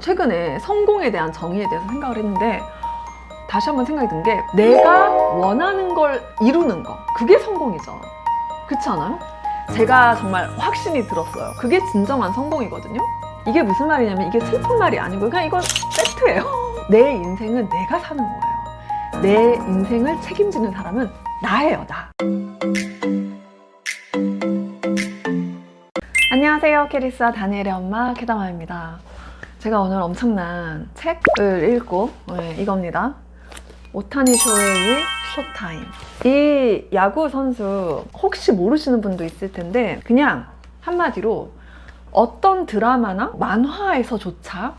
최근에 성공에 대한 정의에 대해서 생각을 했는데 다시 한번 생각이 든 게 내가 원하는 걸 이루는 거, 그게 성공이죠. 그렇지 않아요? 제가 정말 확신이 들었어요. 그게 진정한 성공이거든요. 이게 무슨 말이냐면 이게 슬픈 말이 아니고 그냥 이건 팩트예요. 내 인생은 내가 사는 거예요. 내 인생을 책임지는 사람은 나예요, 나. 안녕하세요. 캐리스와 다니엘의 엄마 캐다마입니다. 제가 오늘 엄청난 책을 읽고 이겁니다. 오타니 쇼헤이의 쇼타임. 이 야구 선수 혹시 모르시는 분도 있을 텐데 그냥 한마디로 어떤 드라마나 만화에서조차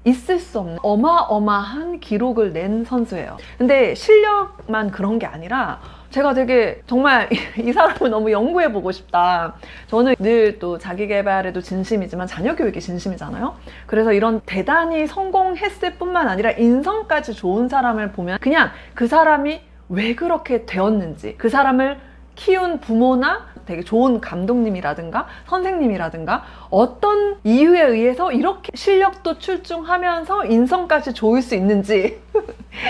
있을 수 없는 어마어마한 기록을 낸 선수예요. 근데 실력만 그런 게 아니라 제가 되게 정말 이 사람을 너무 연구해보고 싶다. 저는 늘 또 자기계발에도 진심이지만 자녀 교육이 진심이잖아요. 그래서 이런 대단히 성공했을 뿐만 아니라 인성까지 좋은 사람을 보면 그냥 그 사람이 왜 그렇게 되었는지, 그 사람을 키운 부모나 되게 좋은 감독님이라든가 선생님이라든가 어떤 이유에 의해서 이렇게 실력도 출중하면서 인성까지 좋을 수 있는지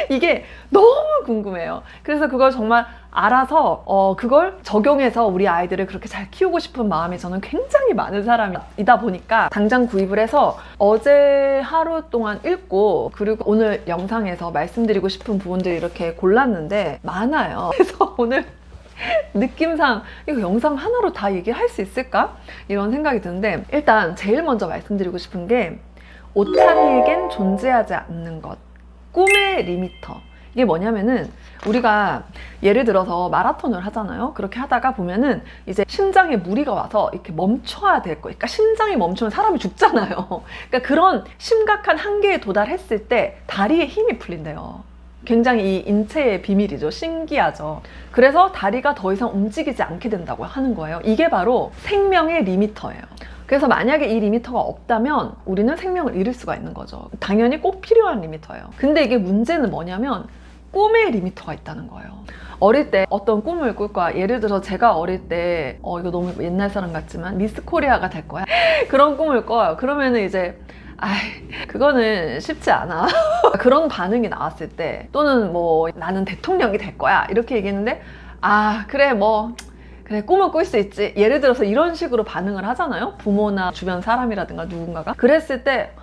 이게 너무 궁금해요. 그래서 그걸 정말 알아서 그걸 적용해서 우리 아이들을 그렇게 잘 키우고 싶은 마음이 저는 굉장히 많은 사람이다 보니까 당장 구입을 해서 어제 하루 동안 읽고 그리고 오늘 영상에서 말씀드리고 싶은 부분들이 이렇게 골랐는데 많아요. 그래서 오늘 느낌상 이거 영상 하나로 다 얘기할 수 있을까? 이런 생각이 드는데 일단 제일 먼저 말씀드리고 싶은 게 오타니에겐 존재하지 않는 것, 꿈의 리미터. 이게 뭐냐면은 우리가 예를 들어서 마라톤을 하잖아요. 그렇게 하다가 보면은 이제 심장에 무리가 와서 이렇게 멈춰야 될 거. 그러니까 심장이 멈추면 사람이 죽잖아요. 그러니까 그런 심각한 한계에 도달했을 때 다리에 힘이 풀린대요. 굉장히 이 인체의 비밀이죠. 신기하죠. 그래서 다리가 더 이상 움직이지 않게 된다고 하는 거예요. 이게 바로 생명의 리미터예요. 그래서 만약에 이 리미터가 없다면 우리는 생명을 잃을 수가 있는 거죠. 당연히 꼭 필요한 리미터예요. 근데 이게 문제는 뭐냐면 꿈의 리미터가 있다는 거예요. 어릴 때 어떤 꿈을 꿀 거야. 예를 들어 제가 어릴 때 이거 너무 옛날 사람 같지만 미스 코리아가 될 거야. 그런 꿈을 꿔요. 그러면은 이제 그거는 쉽지 않아. 그런 반응이 나왔을 때 또는 뭐 나는 대통령이 될 거야 이렇게 얘기했는데 그래 그래 꿈을 꿀 수 있지. 예를 들어서 이런 식으로 반응을 하잖아요. 부모나 주변 사람이라든가 누군가가 그랬을 때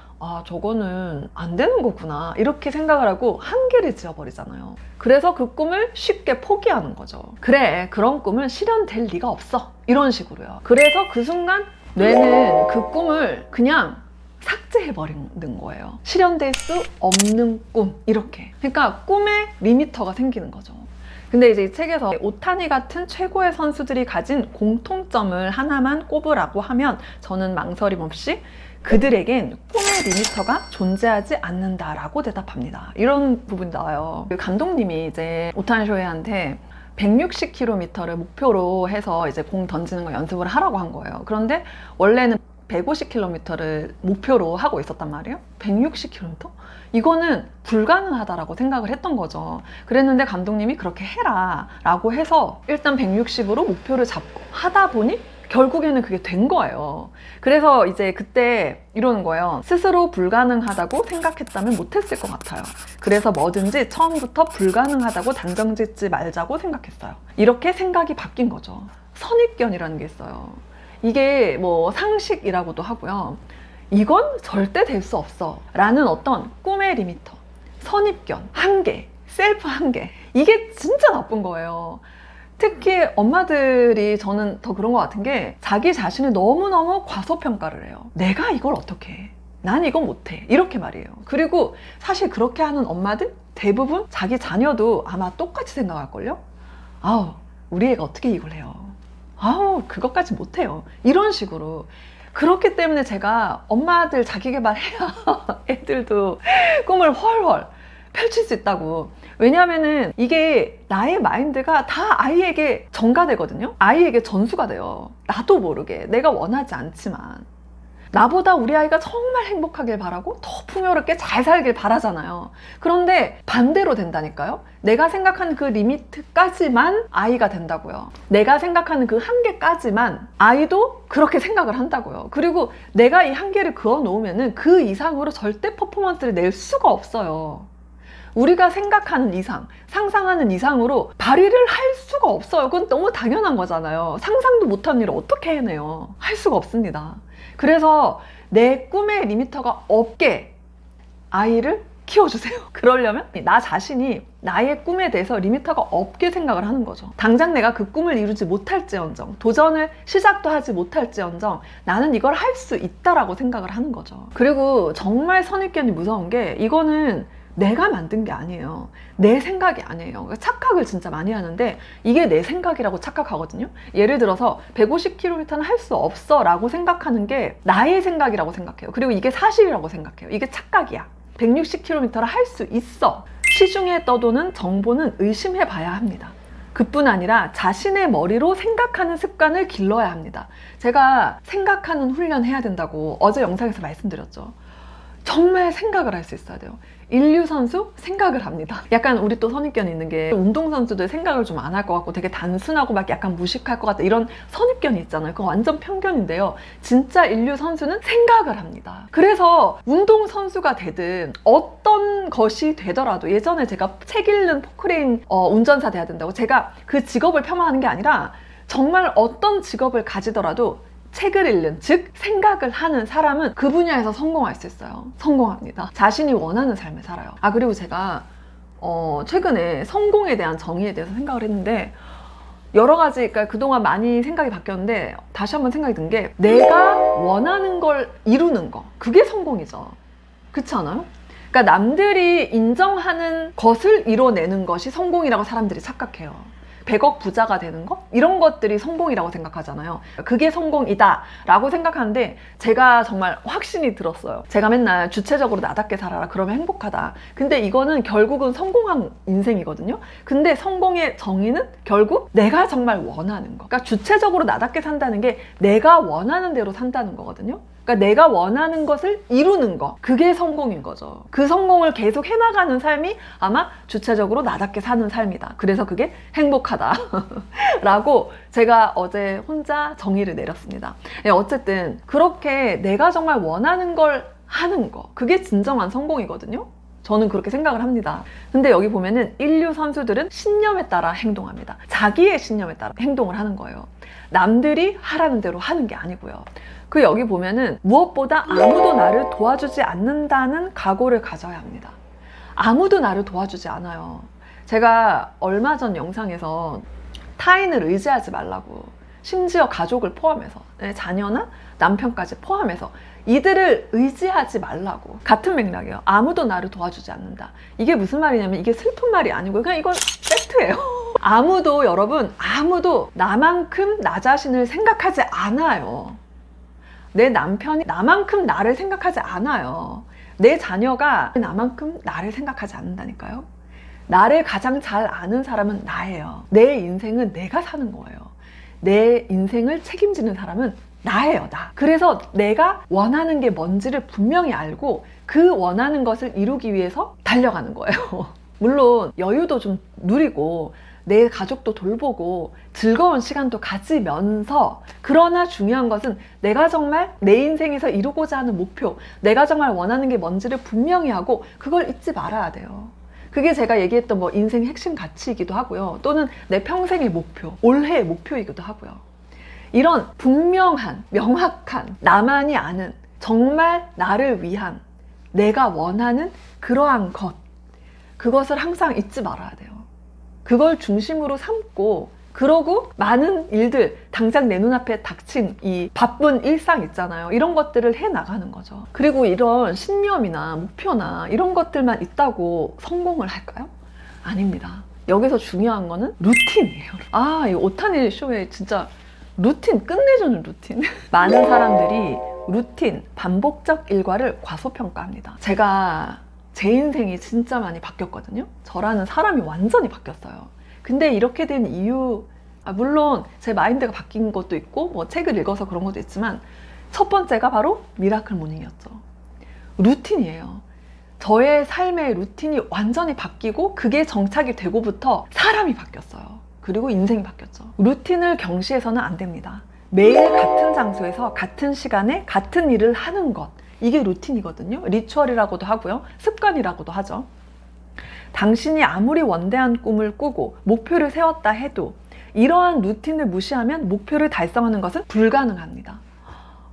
저거는 안 되는 거구나 이렇게 생각을 하고 한계를 지어버리잖아요. 그래서 그 꿈을 쉽게 포기하는 거죠. 그래 그런 꿈은 실현될 리가 없어 이런 식으로요. 그래서 그 순간 뇌는 그 꿈을 그냥 삭제해버리는 거예요. 실현될 수 없는 꿈 이렇게. 그러니까 꿈의 리미터가 생기는 거죠. 근데 이제 이 책에서 오타니 같은 최고의 선수들이 가진 공통점을 하나만 꼽으라고 하면 저는 망설임 없이 그들에겐 꿈의 리미터가 존재하지 않는다라고 대답합니다. 이런 부분이 나와요. 감독님이 이제 오타니 쇼헤이한테 160km를 목표로 해서 이제 공 던지는 거 연습을 하라고 한 거예요. 그런데 원래는 150km를 목표로 하고 있었단 말이에요. 160km? 이거는 불가능하다라고 생각을 했던 거죠. 그랬는데 감독님이 그렇게 해라 라고 해서 일단 160으로 목표를 잡고 하다 보니 결국에는 그게 된 거예요. 그래서 이제 그때 이러는 거예요. 스스로 불가능하다고 생각했다면 못했을 것 같아요. 그래서 뭐든지 처음부터 불가능하다고 단정 짓지 말자고 생각했어요. 이렇게 생각이 바뀐 거죠. 선입견이라는 게 있어요. 이게 뭐 상식이라고도 하고요. 이건 절대 될 수 없어 라는 어떤 꿈의 리미터, 선입견, 한계, 셀프 한계. 이게 진짜 나쁜 거예요. 특히 엄마들이 저는 더 그런 것 같은 게 자기 자신을 너무너무 과소평가를 해요. 내가 이걸 어떻게 해? 난 이건 못해. 이렇게 말이에요. 그리고 사실 그렇게 하는 엄마들 대부분 자기 자녀도 아마 똑같이 생각할걸요? 우리 애가 어떻게 이걸 해요? 그것까지 못해요. 이런 식으로. 그렇기 때문에 제가 엄마들 자기계발해야 애들도 꿈을 훨훨 펼칠 수 있다고. 왜냐하면은 이게 나의 마인드가 다 아이에게 전가되거든요. 아이에게 전수가 돼요. 나도 모르게. 내가 원하지 않지만. 나보다 우리 아이가 정말 행복하길 바라고 더 풍요롭게 잘 살길 바라잖아요. 그런데 반대로 된다니까요. 내가 생각하는 그 리미트까지만 아이가 된다고요. 내가 생각하는 그 한계까지만 아이도 그렇게 생각을 한다고요. 그리고 내가 이 한계를 그어 놓으면은 그 이상으로 절대 퍼포먼스를 낼 수가 없어요. 우리가 생각하는 이상, 상상하는 이상으로 발휘를 할 수가 없어요. 그건 너무 당연한 거잖아요. 상상도 못한 일을 어떻게 해내요? 할 수가 없습니다. 그래서 내 꿈의 리미터가 없게 아이를 키워주세요. 그러려면 나 자신이 나의 꿈에 대해서 리미터가 없게 생각을 하는 거죠. 당장 내가 그 꿈을 이루지 못할지언정, 도전을 시작도 하지 못할지언정 나는 이걸 할 수 있다라고 생각을 하는 거죠. 그리고 정말 선입견이 무서운 게 이거는 내가 만든 게 아니에요. 내 생각이 아니에요. 착각을 진짜 많이 하는데 이게 내 생각이라고 착각하거든요. 예를 들어서 150km는 할 수 없어 라고 생각하는 게 나의 생각이라고 생각해요. 그리고 이게 사실이라고 생각해요. 이게 착각이야. 160km를 할 수 있어. 시중에 떠도는 정보는 의심해 봐야 합니다. 그뿐 아니라 자신의 머리로 생각하는 습관을 길러야 합니다. 제가 생각하는 훈련 해야 된다고 어제 영상에서 말씀드렸죠. 정말 생각을 할 수 있어야 돼요. 인류 선수 생각을 합니다. 약간 우리 또 선입견이 있는 게 운동선수들 생각을 좀 안 할 것 같고 되게 단순하고 막 약간 무식할 것 같다 이런 선입견이 있잖아요. 그거 완전 편견인데요. 진짜 인류 선수는 생각을 합니다. 그래서 운동선수가 되든 어떤 것이 되더라도 예전에 제가 책 읽는 포크레인 운전사 돼야 된다고 제가 그 직업을 폄하하는 게 아니라 정말 어떤 직업을 가지더라도 책을 읽는, 즉 생각을 하는 사람은 그 분야에서 성공할 수 있어요. 성공합니다. 자신이 원하는 삶을 살아요. 그리고 제가 최근에 성공에 대한 정의에 대해서 생각을 했는데 여러 가지, 그러니까 그동안 많이 생각이 바뀌었는데 다시 한번 생각이 든 게 내가 원하는 걸 이루는 거, 그게 성공이죠. 그렇지 않아요? 그러니까 남들이 인정하는 것을 이뤄내는 것이 성공이라고 사람들이 착각해요. 100억 부자가 되는 것? 이런 것들이 성공이라고 생각하잖아요. 그게 성공이다 라고 생각하는데 제가 정말 확신이 들었어요. 제가 맨날 주체적으로 나답게 살아라 그러면 행복하다. 근데 이거는 결국은 성공한 인생이거든요. 근데 성공의 정의는 결국 내가 정말 원하는 거. 그러니까 주체적으로 나답게 산다는 게 내가 원하는 대로 산다는 거거든요. 그러니까 내가 원하는 것을 이루는 거, 그게 성공인 거죠. 그 성공을 계속 해나가는 삶이 아마 주체적으로 나답게 사는 삶이다. 그래서 그게 행복하다 라고 제가 어제 혼자 정의를 내렸습니다. 어쨌든 그렇게 내가 정말 원하는 걸 하는 거, 그게 진정한 성공이거든요. 저는 그렇게 생각을 합니다. 근데 여기 보면은 인류 선수들은 신념에 따라 행동합니다. 자기의 신념에 따라 행동을 하는 거예요. 남들이 하라는 대로 하는 게 아니고요. 그 여기 보면은 무엇보다 아무도 나를 도와주지 않는다는 각오를 가져야 합니다. 아무도 나를 도와주지 않아요. 제가 얼마 전 영상에서 타인을 의지하지 말라고, 심지어 가족을 포함해서, 자녀나 남편까지 포함해서 이들을 의지하지 말라고, 같은 맥락이에요. 아무도 나를 도와주지 않는다. 이게 무슨 말이냐면 이게 슬픈 말이 아니고 그냥 이건 팩트예요. 아무도, 여러분, 아무도 나만큼 나 자신을 생각하지 않아요. 내 남편이 나만큼 나를 생각하지 않아요. 내 자녀가 나만큼 나를 생각하지 않는다니까요. 나를 가장 잘 아는 사람은 나예요. 내 인생은 내가 사는 거예요. 내 인생을 책임지는 사람은 나예요, 나. 그래서 내가 원하는 게 뭔지를 분명히 알고 그 원하는 것을 이루기 위해서 달려가는 거예요. 물론 여유도 좀 누리고 내 가족도 돌보고 즐거운 시간도 가지면서, 그러나 중요한 것은 내가 정말 내 인생에서 이루고자 하는 목표, 내가 정말 원하는 게 뭔지를 분명히 하고 그걸 잊지 말아야 돼요. 그게 제가 얘기했던 뭐 인생 핵심 가치이기도 하고요. 또는 내 평생의 목표, 올해의 목표이기도 하고요. 이런 분명한, 명확한, 나만이 아는, 정말 나를 위한, 내가 원하는 그러한 것, 그것을 항상 잊지 말아야 돼요. 그걸 중심으로 삼고, 그러고 많은 일들, 당장 내 눈앞에 닥친 이 바쁜 일상 있잖아요. 이런 것들을 해나가는 거죠. 그리고 이런 신념이나 목표나 이런 것들만 있다고 성공을 할까요? 아닙니다. 여기서 중요한 거는 루틴이에요. 이 오타니 쇼에 진짜 루틴, 끝내주는 루틴. 많은 사람들이 루틴, 반복적 일과를 과소평가합니다. 제가 제 인생이 진짜 많이 바뀌었거든요. 저라는 사람이 완전히 바뀌었어요. 근데 이렇게 된 이유, 물론 제 마인드가 바뀐 것도 있고 뭐 책을 읽어서 그런 것도 있지만 첫 번째가 바로 미라클 모닝이었죠. 루틴이에요. 저의 삶의 루틴이 완전히 바뀌고 그게 정착이 되고부터 사람이 바뀌었어요. 그리고 인생이 바뀌었죠. 루틴을 경시해서는 안 됩니다. 매일 같은 장소에서 같은 시간에 같은 일을 하는 것, 이게 루틴이거든요. 리추얼이라고도 하고요. 습관이라고도 하죠. 당신이 아무리 원대한 꿈을 꾸고 목표를 세웠다 해도 이러한 루틴을 무시하면 목표를 달성하는 것은 불가능합니다.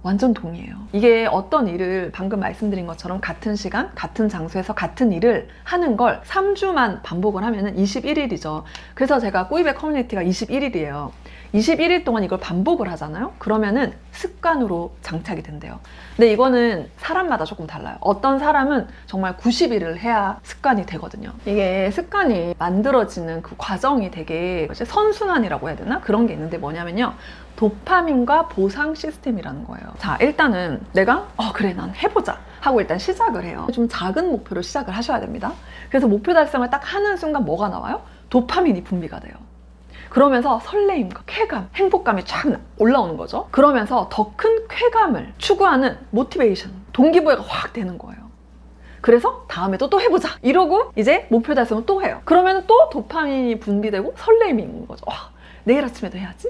완전 동의해요. 이게 어떤 일을 방금 말씀드린 것처럼 같은 시간, 같은 장소에서 같은 일을 하는 걸 3주만 반복을 하면 21일이죠. 그래서 제가 꾸이백 커뮤니티가 21일이에요. 21일 동안 이걸 반복을 하잖아요. 그러면은 습관으로 장착이 된대요. 근데 이거는 사람마다 조금 달라요. 어떤 사람은 정말 90일을 해야 습관이 되거든요. 이게 습관이 만들어지는 그 과정이 되게 선순환이라고 해야 되나? 그런 게 있는데 뭐냐면요. 도파민과 보상 시스템이라는 거예요. 자, 일단은 내가 그래 난 해보자 하고 일단 시작을 해요. 좀 작은 목표로 시작을 하셔야 됩니다. 그래서 목표 달성을 딱 하는 순간 뭐가 나와요? 도파민이 분비가 돼요. 그러면서 설레임과 쾌감, 행복감이 쫙 올라오는 거죠. 그러면서 더 큰 쾌감을 추구하는 모티베이션, 동기부여가 확 되는 거예요. 그래서 다음에도 또 해보자 이러고 이제 목표 달성을 또 해요. 그러면 또 도파민이 분비되고 설레임이 있는 거죠. 내일 아침에도 해야지.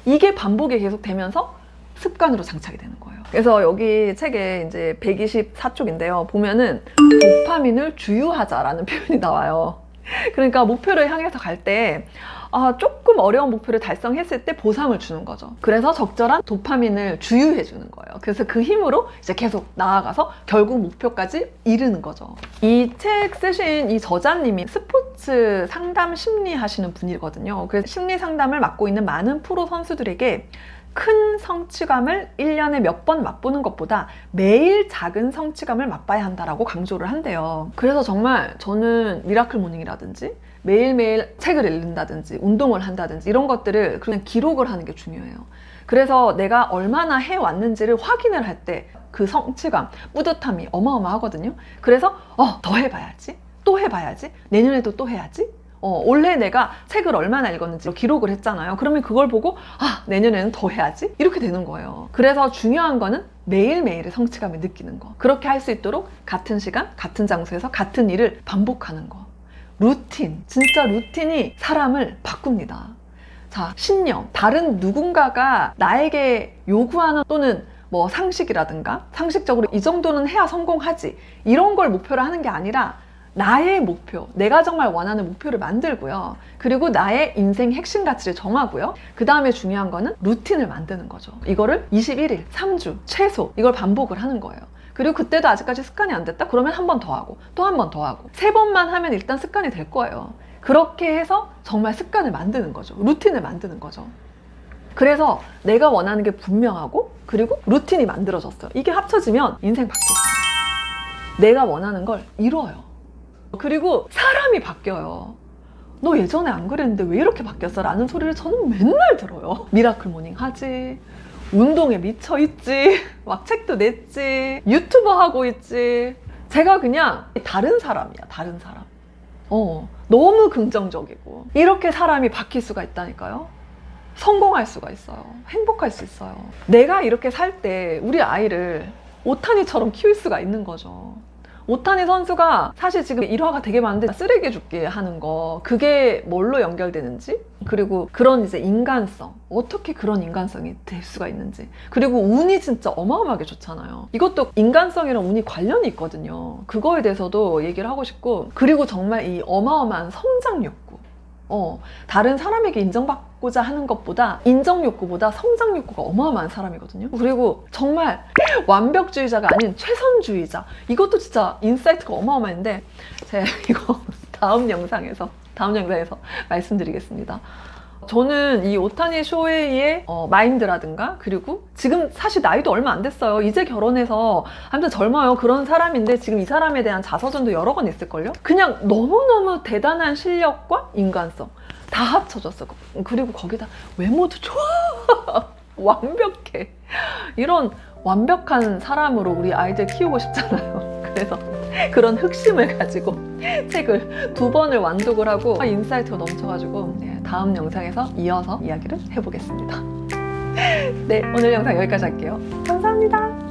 이게 반복이 계속 되면서 습관으로 장착이 되는 거예요. 그래서 여기 책에 이제 124쪽인데요. 보면은 도파민을 주유하자라는 표현이 나와요. 그러니까 목표를 향해서 갈 때 조금 어려운 목표를 달성했을 때 보상을 주는 거죠. 그래서 적절한 도파민을 주유해 주는 거예요. 그래서 그 힘으로 이제 계속 나아가서 결국 목표까지 이르는 거죠. 이 책 쓰신 이 저자님이 스포츠 상담 심리 하시는 분이거든요. 그래서 심리 상담을 맡고 있는 많은 프로 선수들에게 큰 성취감을 1년에 몇 번 맛보는 것보다 매일 작은 성취감을 맛봐야 한다라고 강조를 한대요. 그래서 정말 저는 미라클 모닝이라든지 매일매일 책을 읽는다든지 운동을 한다든지 이런 것들을 그냥 기록을 하는 게 중요해요. 그래서 내가 얼마나 해왔는지를 확인을 할 때 그 성취감, 뿌듯함이 어마어마하거든요. 그래서 더 해봐야지, 또 해봐야지, 내년에도 또 해야지, 올해 내가 책을 얼마나 읽었는지 기록을 했잖아요. 그러면 그걸 보고 내년에는 더 해야지 이렇게 되는 거예요. 그래서 중요한 거는 매일매일의 성취감을 느끼는 거. 그렇게 할 수 있도록 같은 시간, 같은 장소에서 같은 일을 반복하는 거. 루틴, 진짜 루틴이 사람을 바꿉니다. 자, 신념, 다른 누군가가 나에게 요구하는 또는 뭐 상식이라든가 상식적으로 이 정도는 해야 성공하지 이런 걸 목표로 하는 게 아니라 나의 목표, 내가 정말 원하는 목표를 만들고요. 그리고 나의 인생 핵심 가치를 정하고요. 그 다음에 중요한 거는 루틴을 만드는 거죠. 이거를 21일, 3주 최소 이걸 반복을 하는 거예요. 그리고 그때도 아직까지 습관이 안 됐다? 그러면 한 번 더 하고 또 한 번 더 하고 3번만 하면 일단 습관이 될 거예요. 그렇게 해서 정말 습관을 만드는 거죠. 루틴을 만드는 거죠. 그래서 내가 원하는 게 분명하고 그리고 루틴이 만들어졌어요. 이게 합쳐지면 인생 바뀌어요. 내가 원하는 걸 이뤄요. 그리고 사람이 바뀌어요. 너 예전에 안 그랬는데 왜 이렇게 바뀌었어? 라는 소리를 저는 맨날 들어요. 미라클 모닝 하지, 운동에 미쳐있지, 막 책도 냈지, 유튜버 하고 있지. 제가 그냥 다른 사람이야, 다른 사람. 너무 긍정적이고 이렇게 사람이 바뀔 수가 있다니까요. 성공할 수가 있어요. 행복할 수 있어요. 내가 이렇게 살 때 우리 아이를 오타니처럼 키울 수가 있는 거죠. 오타니 선수가 사실 지금 일화가 되게 많은데 쓰레기 줍기 하는 거 그게 뭘로 연결되는지 그리고 그런 이제 인간성 어떻게 그런 인간성이 될 수가 있는지 그리고 운이 진짜 어마어마하게 좋잖아요. 이것도 인간성이랑 운이 관련이 있거든요. 그거에 대해서도 얘기를 하고 싶고 그리고 정말 이 어마어마한 성장 욕구 다른 사람에게 인정받고자 하는 것보다 인정 욕구보다 성장 욕구가 어마어마한 사람이거든요. 그리고 정말 완벽주의자가 아닌 최선주의자 이것도 진짜 인사이트가 어마어마한데 제가 이거 다음 영상에서 말씀드리겠습니다. 저는 이 오타니 쇼헤이의 마인드라든가 그리고 지금 사실 나이도 얼마 안 됐어요. 이제 결혼해서 아무튼 젊어요. 그런 사람인데 지금 이 사람에 대한 자서전도 여러 권 있을걸요? 그냥 너무너무 대단한 실력과 인간성 다 합쳐졌어. 그리고 거기다 외모도 좋아. 완벽해. 이런 완벽한 사람으로 우리 아이들 키우고 싶잖아요. 그래서 그런 흑심을 가지고 책을 2번을 완독을 하고 인사이트가 넘쳐가지고 다음 영상에서 이어서 이야기를 해보겠습니다. 네, 오늘 영상 여기까지 할게요. 감사합니다.